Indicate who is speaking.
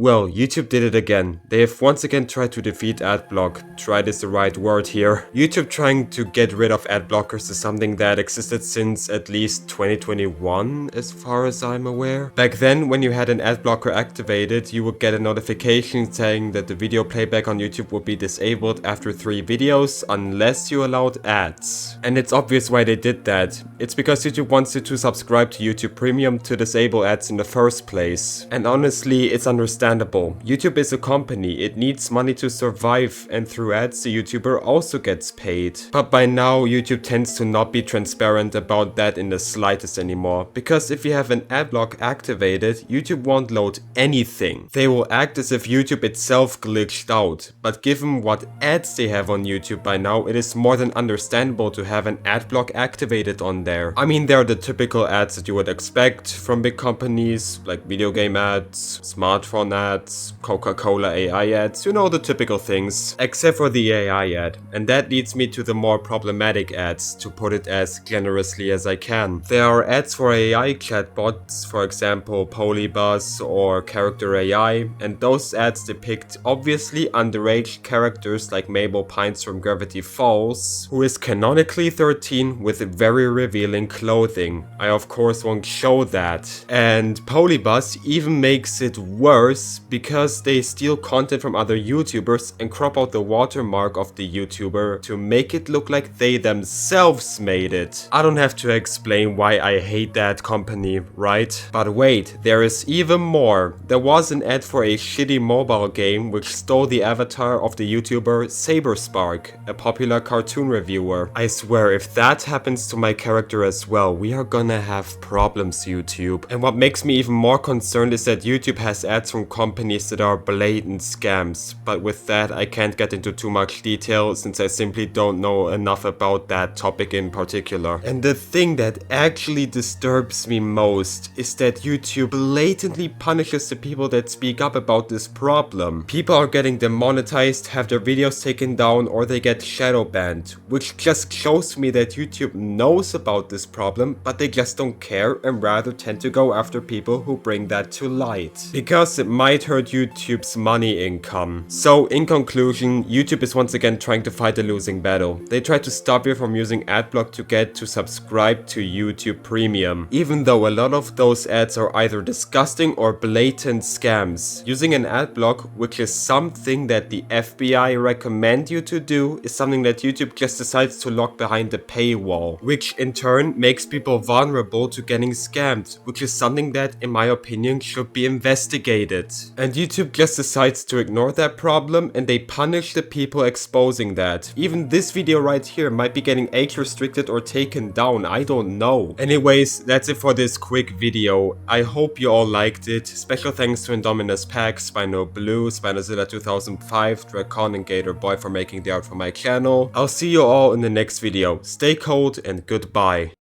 Speaker 1: Well, YouTube did it again. They have once again tried to defeat Adblock. Tried is the right word here. YouTube trying to get rid of Adblockers is something that existed since at least 2021, as far as I'm aware. Back then, when you had an adblocker activated, you would get a notification saying that the video playback on YouTube would be disabled after 3 videos unless you allowed ads. And it's obvious why they did that. It's because YouTube wants you to subscribe to YouTube Premium to disable ads in the first place. And honestly, it's understandable. YouTube is a company, it needs money to survive, and through ads the YouTuber also gets paid. But by now, YouTube tends to not be transparent about that in the slightest anymore, because if you have an adblock activated, YouTube won't load anything. They will act as if YouTube itself glitched out, but given what ads they have on YouTube by now, it is more than understandable to have an adblock activated on there. I mean, there are the typical ads that you would expect from big companies, like video game ads, smartphone ads, Coca-Cola AI ads, you know, the typical things, except for the AI ad. And that leads me to the more problematic ads, to put it as generously as I can. There are ads for AI chatbots, for example Polybuzz or Character AI, and those ads depict obviously underage characters like Mabel Pines from Gravity Falls, who is canonically 13 with very revealing clothing. I of course won't show that. And Polybuzz even makes it worse because they steal content from other YouTubers and crop out the watermark of the YouTuber to make it look like they themselves made it. I don't have to explain why I hate that company, right? But wait, there is even more. There was an ad for a shitty mobile game which stole the avatar of the YouTuber Saberspark, a popular cartoon reviewer. I swear, if that happens to my character as well, we are gonna have problems, YouTube. And what makes me even more concerned is that YouTube has ads from companies that are blatant scams. But with that, I can't get into too much detail since I simply don't know enough about that topic in particular. And the thing that actually disturbs me most is that YouTube blatantly punishes the people that speak up about this problem. People are getting demonetized, have their videos taken down, or they get shadow banned, which just shows me that YouTube knows about this problem, but they just don't care and rather tend to go after people who bring that to light, because it might hurt YouTube's money income. So in conclusion, YouTube is once again trying to fight a losing battle. They try to stop you from using adblock to get to subscribe to YouTube Premium, even though a lot of those ads are either disgusting or blatant scams. Using an adblock, which is something that the FBI recommend you to do, is something that YouTube just decides to lock behind the paywall, which in turn makes people vulnerable to getting scammed, which is something that, in my opinion, should be investigated. And YouTube just decides to ignore that problem and they punish the people exposing that. Even this video right here might be getting age restricted or taken down, I don't know. Anyways, that's it for this quick video. I hope you all liked it. Special thanks to Indominus Pack, Spino Blue, Spinozilla 2005, Dracon and Gator Boy for making the art for my channel. I'll see you all in the next video. Stay cold and goodbye.